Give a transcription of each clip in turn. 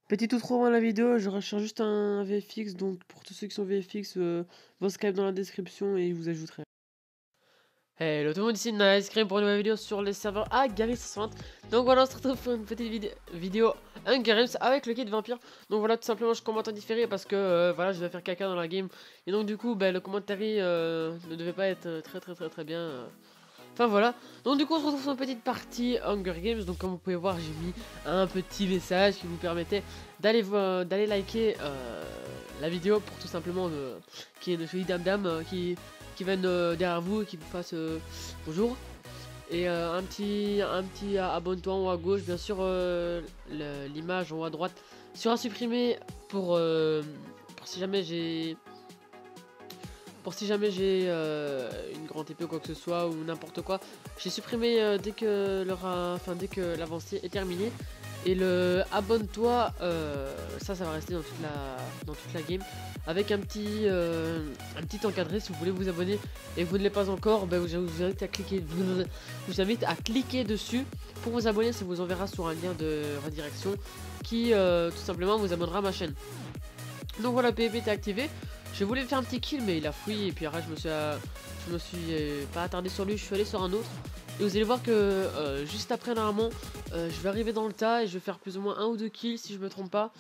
Petit outro avant la vidéo, je recherche juste un VFX, donc pour tous ceux qui sont VFX, vos Skype dans la description et je vous ajouterai. Hello tout le monde, ici Nice Cream pour une nouvelle vidéo sur les serveurs Agaris 60. Donc voilà, on se retrouve pour une petite vidéo Hunger Games avec le kit vampire. Donc voilà, tout simplement je commente en différé parce que voilà, je vais faire caca dans la game. Et donc du coup, le commentaire ne devait pas être très bien. Enfin voilà, donc du coup on se retrouve sur une petite partie Hunger Games. Donc comme vous pouvez voir, j'ai mis un petit message qui vous permettait d'aller liker la vidéo pour tout simplement qu'il y ait une jolie dame qui vienne derrière vous et qui vous fasse bonjour. Et un petit abonne-toi en haut à gauche, bien sûr l'image en haut à droite sera supprimée pour si jamais j'ai une grande épée ou quoi que ce soit ou n'importe quoi. J'ai supprimé dès que l'avancée est terminée. Et le abonne-toi, ça va rester dans toute la game. Avec un petit encadré si vous voulez vous abonner et vous ne l'êtes pas encore, je vous invite à cliquer dessus pour vous abonner. Ça vous enverra sur un lien de redirection qui tout simplement vous abonnera à ma chaîne. Donc voilà, PvP était activé. Je voulais faire un petit kill mais il a fouillé et puis après je me suis pas attardé sur lui, je suis allé sur un autre. Et vous allez voir que juste après normalement je vais arriver dans le tas et je vais faire plus ou moins un ou deux kills si je me trompe pas.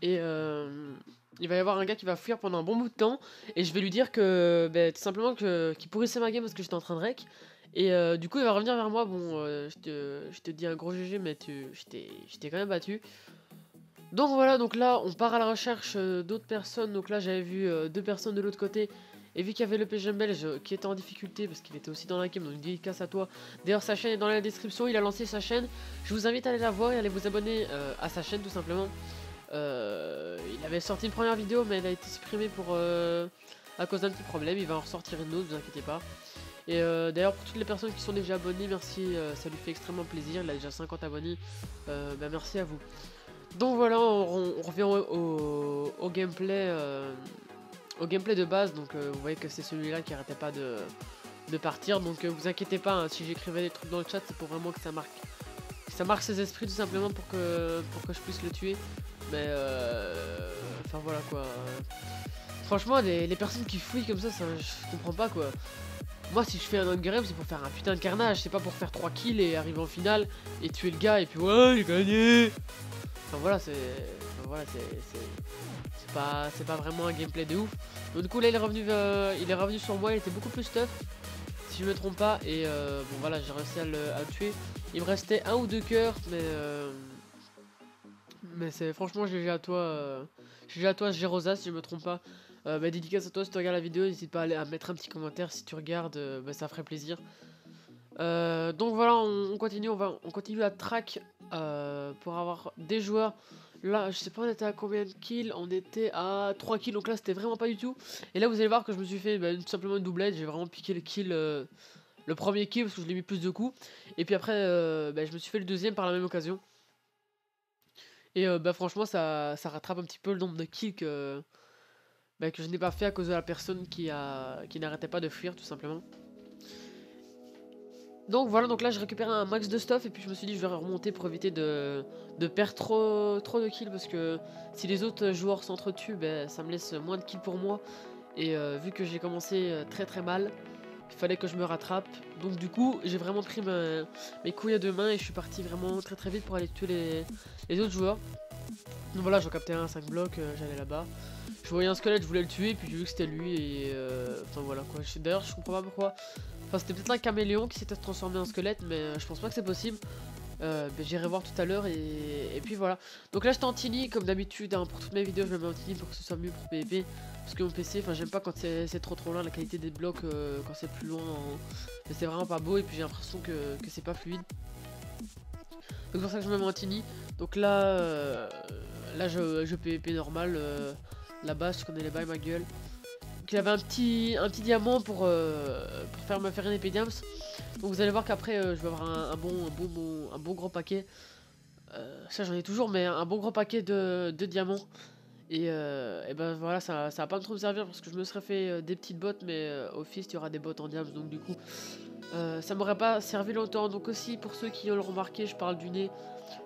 Et il va y avoir un gars qui va fuir pendant un bon bout de temps. Et je vais lui dire que tout simplement qu'il pourrissait ma game parce que j'étais en train de rec. Et du coup il va revenir vers moi. Bon je te dis un gros GG mais je t'ai quand même battu. Donc voilà, donc là on part à la recherche d'autres personnes. Donc là j'avais vu deux personnes de l'autre côté. Et vu qu'il y avait le PGM belge qui était en difficulté parce qu'il était aussi dans la game, donc une dédicace à toi. D'ailleurs sa chaîne est dans la description, il a lancé sa chaîne. Je vous invite à aller la voir et à aller vous abonner à sa chaîne tout simplement. Il avait sorti une première vidéo mais elle a été supprimée à cause d'un petit problème. Il va en ressortir une autre, vous inquiétez pas. Et d'ailleurs pour toutes les personnes qui sont déjà abonnées, merci, ça lui fait extrêmement plaisir. Il a déjà 50 abonnés, merci à vous. Donc voilà, on revient au gameplay de base. Donc vous voyez que c'est celui-là qui arrêtait pas de partir. Donc vous inquiétez pas, hein, si j'écrivais des trucs dans le chat, c'est pour vraiment que ça marque ses esprits tout simplement pour que je puisse le tuer. Mais enfin voilà quoi. Franchement, les personnes qui fouillent comme ça, je comprends pas quoi. Moi, si je fais un Hunger Games, c'est pour faire un putain de carnage, c'est pas pour faire 3 kills et arriver en finale et tuer le gars et puis ouais, j'ai gagné. Enfin voilà, c'est pas vraiment un gameplay de ouf. Donc du coup là il est revenu sur moi, il était beaucoup plus tough si je me trompe pas. Et bon voilà, j'ai réussi à le tuer. Il me restait un ou deux cœurs, mais c'est franchement GG à toi, GG à toi Gérosa si je me trompe pas. Dédicace à toi si tu regardes la vidéo, n'hésite pas à mettre un petit commentaire si tu regardes, ça ferait plaisir. Donc voilà, on continue, on continue la track pour avoir des joueurs. Là, je sais pas, on était à combien de kills? On était à 3 kills, donc là c'était vraiment pas du tout. Et là, vous allez voir que je me suis fait tout simplement une doublette. J'ai vraiment piqué le kill, le premier kill parce que je l'ai mis plus de coups. Et puis après, je me suis fait le deuxième par la même occasion. Et franchement, ça rattrape un petit peu le nombre de kills que je n'ai pas fait à cause de la personne qui n'arrêtait pas de fuir tout simplement. Donc voilà, donc là j'ai récupéré un max de stuff et puis je me suis dit je vais remonter pour éviter de perdre trop de kills parce que si les autres joueurs s'entretuent, ça me laisse moins de kills pour moi. Et vu que j'ai commencé très mal, il fallait que je me rattrape. Donc du coup j'ai vraiment pris mes couilles à deux mains et je suis parti vraiment très vite pour aller tuer les autres joueurs. Donc voilà, j'en captais un 5 blocs, j'allais là-bas. Je voyais un squelette, je voulais le tuer, puis j'ai vu que c'était lui et enfin voilà quoi. D'ailleurs je comprends pas pourquoi. Enfin c'était peut-être un caméléon qui s'était transformé en squelette, mais je pense pas que c'est possible. J'irai voir tout à l'heure et puis voilà. Donc là j'étais en tiny comme d'habitude, hein, pour toutes mes vidéos je me mets en tiny pour que ce soit mieux pour PvP. Parce que mon PC, enfin j'aime pas quand c'est trop loin, la qualité des blocs quand c'est plus loin, c'est vraiment pas beau et puis j'ai l'impression que c'est pas fluide. Donc c'est pour ça que je me mets en tiny. Donc là, je PvP normal, la base, je connais les bails ma gueule. Donc il avait un petit diamant pour me faire une épée diams. Donc vous allez voir qu'après je vais avoir un bon gros paquet. Ça j'en ai toujours, mais un bon gros paquet de diamants. Et ben voilà, ça va pas trop me servir parce que je me serais fait des petites bottes, mais au fist il y aura des bottes en diams. Donc du coup ça m'aurait pas servi longtemps. Donc aussi pour ceux qui le remarqué, je parle du nez.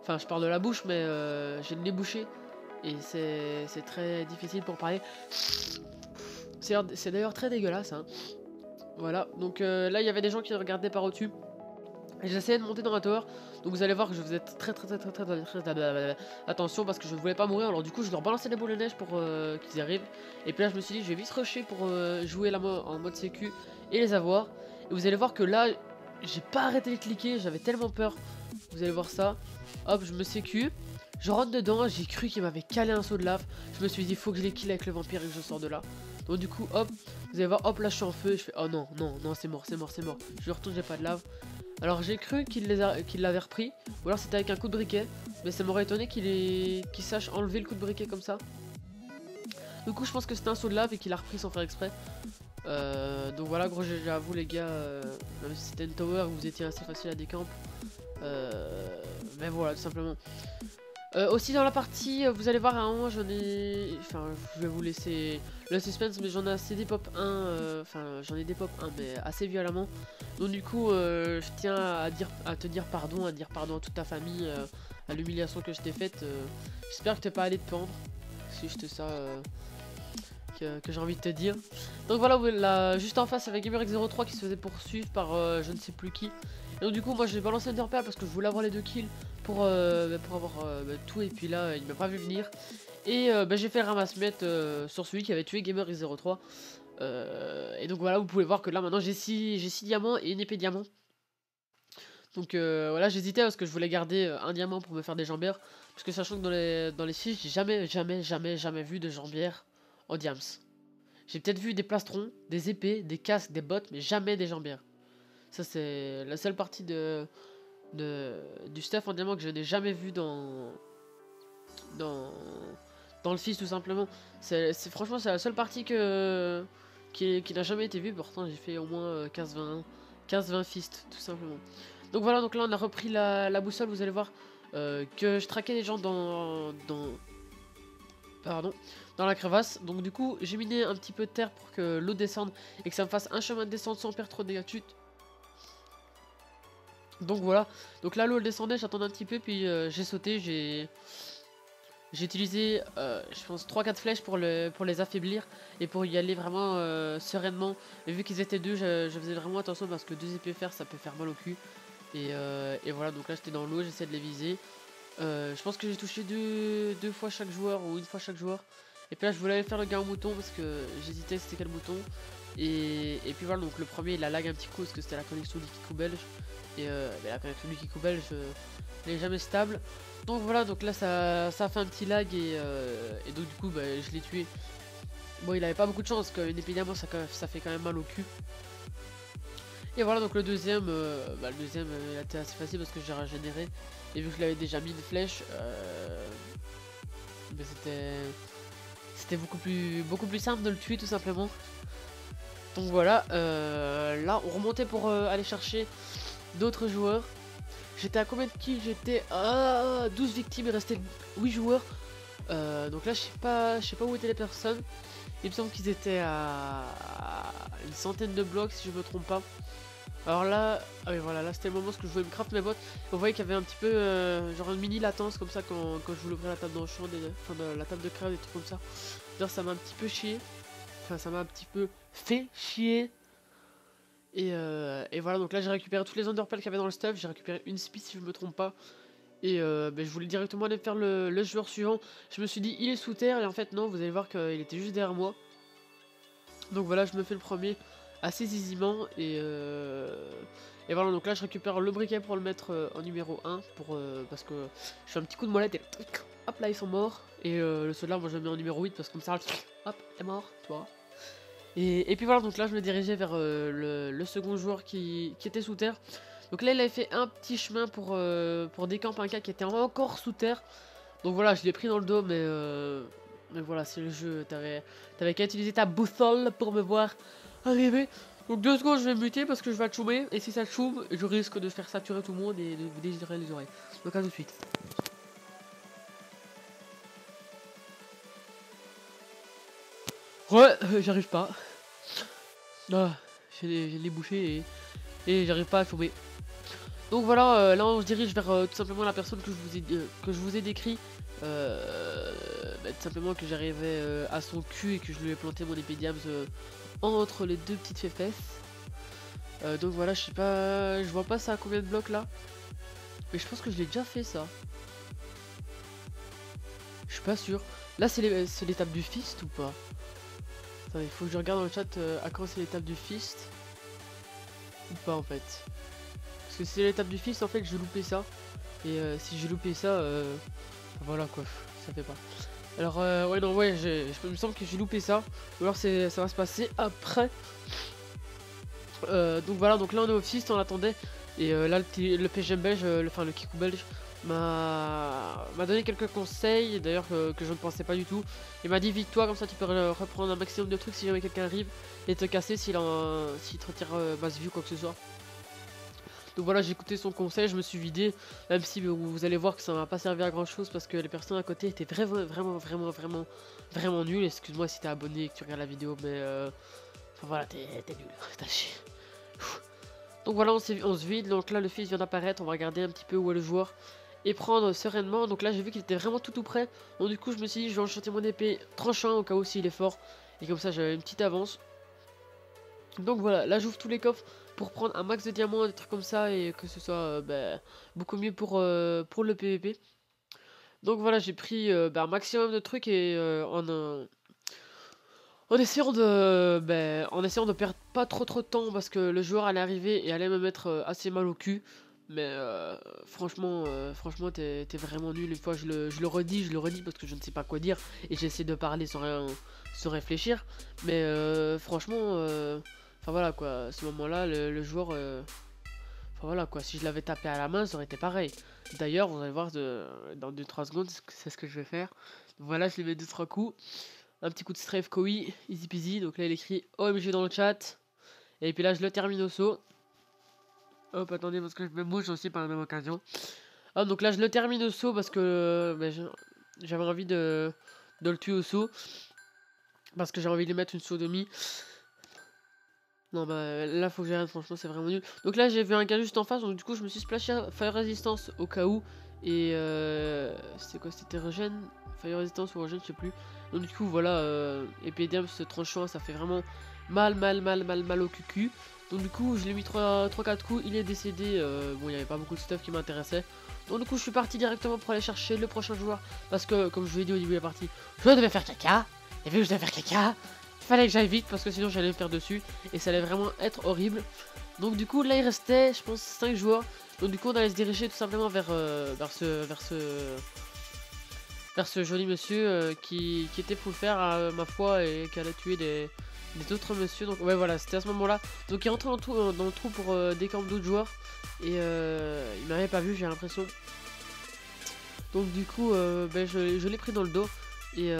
Enfin je parle de la bouche, mais j'ai le nez bouché. Et c'est très difficile pour parler. C'est d'ailleurs très dégueulasse, hein. Voilà, donc là il y avait des gens qui regardaient par au-dessus. Et j'essayais de monter dans la tower. Donc vous allez voir que je faisais très attention parce que je ne voulais pas mourir. Alors du coup je leur balançais des boules de neige pour qu'ils arrivent. Et puis là je me suis dit je vais vite rusher pour jouer en mode sécu et les avoir. Et vous allez voir que là j'ai pas arrêté de cliquer, j'avais tellement peur. Vous allez voir ça. Hop, je me sécu. Je rentre dedans, j'ai cru qu'il m'avait calé un saut de lave. Je me suis dit faut que je les kill avec le vampire et que je sors de là. Donc du coup hop, vous allez voir, hop là je suis en feu. Et je fais oh non, non, non, c'est mort, c'est mort, c'est mort. Je retourne, j'ai pas de lave. Alors j'ai cru qu'il l'avait repris, ou alors c'était avec un coup de briquet, mais ça m'aurait étonné qu'il sache enlever le coup de briquet comme ça. Du coup je pense que c'était un saut de lave et qu'il a repris sans faire exprès. Donc voilà gros, j'avoue les gars, même si c'était une tower, vous étiez assez facile à décamp. Mais voilà tout simplement. Aussi dans la partie, vous allez voir à un moment j'en ai... Enfin je vais vous laisser le suspense, mais j'en ai assez des pop 1, enfin j'en ai des pop 1 mais assez violemment. Donc du coup je tiens à te dire pardon, à dire pardon à toute ta famille, à l'humiliation que je t'ai faite. J'espère que t'es pas allé te pendre, si c'était ça que j'ai envie de te dire. Donc voilà, là, juste en face avec GamerX03 qui se faisait poursuivre par je ne sais plus qui. Et donc du coup moi j'ai balancé Underpearl parce que je voulais avoir les 2 kills pour avoir tout, et puis là il m'a pas vu venir. Et j'ai fait le ramasse-miettes sur celui qui avait tué GamerX03. Et donc voilà, vous pouvez voir que là maintenant j'ai 6 diamants et une épée diamant. Donc voilà, j'hésitais parce que je voulais garder un diamant pour me faire des jambières. Parce que sachant que dans les fiches, j'ai jamais vu de jambières en diams. J'ai peut-être vu des plastrons, des épées, des casques, des bottes, mais jamais des jambières. Ça c'est la seule partie du stuff en diamant que je n'ai jamais vu dans le fiche tout simplement. Franchement c'est la seule partie qui n'a jamais été vue. Pourtant j'ai fait au moins 15-20 fists tout simplement. Donc voilà, donc là on a repris la boussole. Vous allez voir que je traquais les gens dans la crevasse. Donc du coup j'ai miné un petit peu de terre pour que l'eau descende et que ça me fasse un chemin de descente sans perdre trop de dégâts de chute. Donc voilà, donc là l'eau elle descendait, j'attendais un petit peu, puis j'ai sauté, j'ai utilisé je pense 3-4 flèches pour les affaiblir et pour y aller vraiment sereinement. Et vu qu'ils étaient deux, je faisais vraiment attention parce que 2 épées fer ça peut faire mal au cul. Et voilà, donc là j'étais dans l'eau, j'essaie de les viser. Je pense que j'ai touché deux fois chaque joueur ou une fois chaque joueur. Et puis là je voulais aller faire le gars au mouton parce que j'hésitais c'était quel mouton. Et puis voilà, donc le premier il a lag un petit coup parce que c'était la connexion du Kikou belge. Et la connexion du Kikou belge elle est jamais stable. Donc voilà, donc là ça a fait un petit lag et donc du coup je l'ai tué. Bon, il avait pas beaucoup de chance, qu'une épée diamant ça fait quand même mal au cul. Et voilà, donc le deuxième, il a été assez facile parce que j'ai régénéré. Et vu que je l'avais déjà mis une flèche, c'était beaucoup plus simple de le tuer tout simplement. Donc voilà, là on remontait pour aller chercher d'autres joueurs. J'étais à combien de kills? J'étais à 12 victimes, il restait 8 joueurs. Donc là je sais pas où étaient les personnes. Il me semble qu'ils étaient à une centaine de blocs si je me trompe pas. Alors là, ah oui voilà, là c'était le moment où je voulais me craft mes bottes. Vous voyez qu'il y avait un petit peu genre une mini latence comme ça quand je voulais ouvrir la table d'enchant, la table de crâne, des trucs comme ça. D'ailleurs ça m'a un petit peu chié. Enfin ça m'a un petit peu fait chier. Et voilà, donc là j'ai récupéré tous les underpearls qu'il y avait dans le stuff. J'ai récupéré une speed si je me trompe pas. Et je voulais directement aller faire le joueur suivant. Je me suis dit il est sous terre et en fait non, vous allez voir qu'il était juste derrière moi. Donc voilà, je me fais le premier assez aisément et voilà, donc là je récupère le briquet pour le mettre en numéro 1 parce que je fais un petit coup de molette et hop là ils sont morts. Et le soldat moi je le mets en numéro 8 parce que comme ça hop est mort, tu vois. Et puis voilà, donc là je me dirigeais vers le second joueur qui était sous terre. Donc là il avait fait un petit chemin pour décamper un gars qui était encore sous terre. Donc voilà, je l'ai pris dans le dos, mais voilà, c'est le jeu. T'avais qu'à utiliser ta boussole pour me voir arriver. Donc 2 secondes, je vais me muter parce que je vais choumer. Et si ça choume, je risque de faire saturer tout le monde et de vous désirer les oreilles. Donc à tout de suite. Ouais, j'arrive pas. Ah, j'ai les bouchées et j'arrive pas à choumer. Donc voilà, là on se dirige vers tout simplement la personne que je vous ai décrit tout simplement que j'arrivais à son cul et que je lui ai planté mon épée diams entre les deux petites fesses. Donc voilà, je sais pas, je vois pas ça à combien de blocs là. Mais je pense que je l'ai déjà fait ça. Je suis pas sûr. Là c'est l'étape du fist ou pas? Attends, il faut que je regarde dans le chat à quand c'est l'étape du fist. Ou pas en fait. Parce que si c'est l'étape du fist en fait j'ai loupé ça. Et si j'ai loupé ça, voilà quoi, ça fait pas. Alors ouais non ouais, il me semble que j'ai loupé ça. Ou alors ça va se passer après. Donc voilà, donc là on est au fist, on l'attendait. Et là le PGM belge, le kikou belge m'a donné quelques conseils d'ailleurs que je ne pensais pas du tout. Il m'a dit vite toi comme ça tu peux reprendre un maximum de trucs si jamais quelqu'un arrive et te casser s'il te retire basse vue quoi que ce soit. Donc voilà, j'ai écouté son conseil, je me suis vidé, même si vous allez voir que ça m'a pas servi à grand chose parce que les personnes à côté étaient vraiment nulles. Excuse-moi si t'es abonné et que tu regardes la vidéo, mais enfin, voilà, t'es nul, t'as chier. Donc voilà, on se vide, donc là le fils vient d'apparaître, on va regarder un petit peu où est le joueur et prendre sereinement. Donc là j'ai vu qu'il était vraiment tout près, donc du coup je me suis dit je vais enchanter mon épée tranchant au cas où s'il est fort, et comme ça j'avais une petite avance. Donc voilà, là j'ouvre tous les coffres pour prendre un max de diamants, des trucs comme ça, et que ce soit beaucoup mieux pour le PVP. Donc voilà, j'ai pris un maximum de trucs et en essayant de perdre pas trop de temps parce que le joueur allait arriver et allait me mettre assez mal au cul. Mais franchement t'es vraiment nul. Une fois je le redis parce que je ne sais pas quoi dire et j'essaie de parler sans réfléchir. Mais franchement, enfin voilà quoi, à ce moment-là le joueur, enfin voilà quoi, si je l'avais tapé à la main ça aurait été pareil. D'ailleurs vous allez voir dans 2-3 secondes c'est ce que je vais faire. Voilà, je lui mets 2-3 coups. Un petit coup de strafe Koi, easy peasy. Donc là il écrit OMG dans le chat. Et puis là je le termine au saut. Hop, attendez parce que je me bouge aussi par la même occasion. Ah, donc là je le termine au saut parce que j'avais envie de le tuer au saut. Parce que j'ai envie de mettre une sodomie. Non bah là faut que j'arrête, franchement c'est vraiment nul. Donc là j'ai vu un gars juste en face, donc du coup je me suis splashé Fire Resistance au cas où. Et c'était quoi, c'était regen, Fire Resistance ou regen, je sais plus. Donc du coup voilà, épée diams tranchant, ça fait vraiment mal au cucu. Donc du coup je l'ai mis 3-4 coups, il est décédé. Bon il n'y avait pas beaucoup de stuff qui m'intéressait. Donc du coup je suis parti directement pour aller chercher le prochain joueur. Parce que comme je vous l'ai dit au début de la partie, je devais faire caca. Et vu que je devais faire caca, il fallait que j'aille vite parce que sinon j'allais me faire dessus. Et ça allait vraiment être horrible. Donc du coup là il restait je pense 5 joueurs. Donc du coup on allait se diriger tout simplement vers ce joli monsieur qui était full fer à ma foi et qui allait tuer des autres monsieur. Donc ouais voilà, c'était à ce moment là. Donc il rentrait dans le trou pour décamper d'autres joueurs. Et il m'avait pas vu, j'ai l'impression. Donc du coup je l'ai pris dans le dos. Et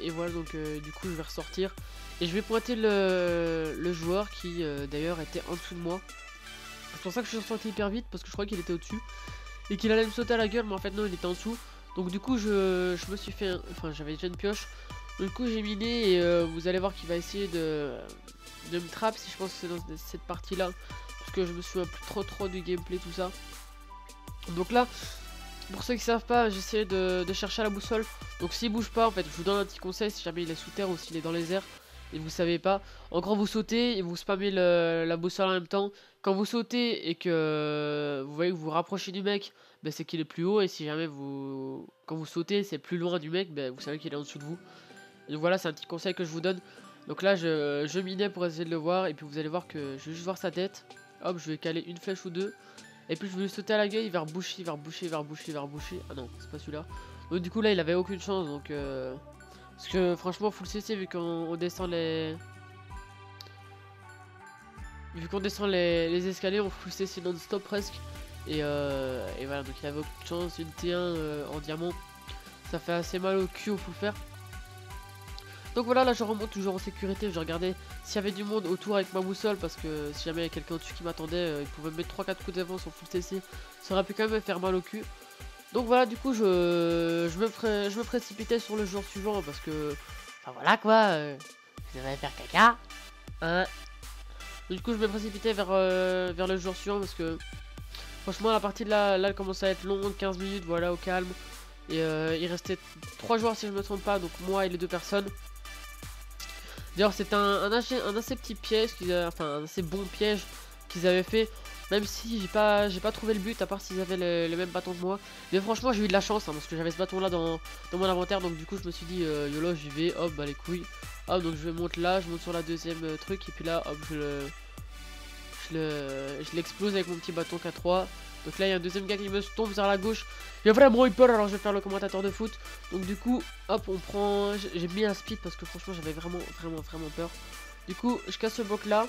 voilà, donc du coup je vais ressortir. Et je vais pointer le joueur qui d'ailleurs était en dessous de moi. C'est pour ça que je suis sorti hyper vite parce que je crois qu'il était au-dessus. Et qu'il allait me sauter à la gueule, mais en fait non, il était en dessous. Donc du coup je me suis fait, enfin j'avais déjà une pioche. Donc du coup j'ai miné et vous allez voir qu'il va essayer de me trap si je pense que c'est dans cette partie là. Parce que je me souviens plus trop du gameplay tout ça. Donc là, pour ceux qui savent pas, j'essaie de chercher la boussole. Donc s'il bouge pas en fait, je vous donne un petit conseil si jamais il est sous terre ou s'il est dans les airs. Et vous savez pas, en gros vous sautez et vous spammez la boussole en même temps. Quand vous sautez et que vous voyez que vous vous rapprochez du mec, ben, c'est qu'il est plus haut. Et si jamais quand vous sautez c'est plus loin du mec, ben, vous savez qu'il est en dessous de vous. Et donc voilà, c'est un petit conseil que je vous donne. Donc là je minais pour essayer de le voir. Et puis vous allez voir que je vais juste voir sa tête. Hop, je vais caler une flèche ou deux. Et puis je vais lui sauter à la gueule, il va reboucher. Ah non, c'est pas celui-là. Donc du coup là il avait aucune chance. Donc parce que franchement full CC vu qu'on descend les... Vu qu'on descend les escaliers, on full CC non-stop presque. Et voilà, donc il avait aucune chance. Une T1 en diamant, ça fait assez mal au cul au full fer. Donc voilà, là je remonte toujours en sécurité. Je regardais s'il y avait du monde autour avec ma boussole. Parce que si jamais il y a quelqu'un au-dessus qui m'attendait, il pouvait me mettre 3-4 coups d'avance en full CC. Ça aurait pu quand même me faire mal au cul. Donc voilà, du coup je me précipitais sur le joueur suivant. Parce que, enfin voilà quoi, je devais faire caca hein. Du coup je me précipitais vers le joueur suivant. Parce que franchement la partie de là elle commence à être longue, 15 minutes, voilà, au calme. Et il restait 3 joueurs si je me trompe pas, donc moi et les 2 personnes. D'ailleurs c'est un assez petit piège, enfin un assez bon piège qu'ils avaient fait. Même si j'ai pas trouvé le but, à part s'ils avaient le même bâton que moi. Mais franchement j'ai eu de la chance, hein, parce que j'avais ce bâton là dans mon inventaire. Donc du coup je me suis dit YOLO j'y vais, hop bah les couilles. Hop donc je monte là, je monte sur la deuxième truc. Et puis là hop je l'explose avec mon petit bâton K3. Donc là il y a un deuxième gars qui me tombe vers la gauche. Il a vraiment eu peur, alors je vais faire le commentateur de foot. Donc du coup hop on prend, j'ai mis un speed parce que franchement j'avais vraiment peur. Du coup je casse ce bloc là.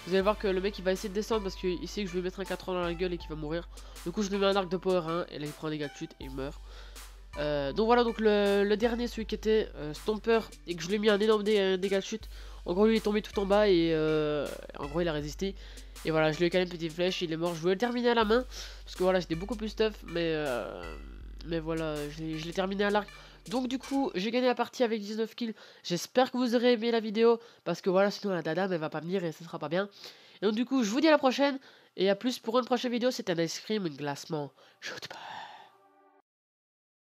Vous allez voir que le mec il va essayer de descendre parce qu'il sait que je vais lui mettre un 4 ans dans la gueule et qu'il va mourir. Du coup je lui mets un arc de power 1 et là il prend un dégât de chute et il meurt. Donc voilà, donc le dernier, celui qui était Stomper, et que je lui ai mis un énorme dégât de chute. En gros lui il est tombé tout en bas et en gros il a résisté. Et voilà, je lui ai calé une petite flèche, il est mort. Je voulais le terminer à la main parce que voilà j'étais beaucoup plus stuff, mais voilà je l'ai terminé à l'arc. Donc du coup j'ai gagné la partie avec 19 kills. J'espère que vous aurez aimé la vidéo parce que voilà sinon la dame elle va pas venir et ça sera pas bien. Et donc du coup je vous dis à la prochaine et à plus pour une prochaine vidéo. C'était un ice cream, un glacement. Shoot.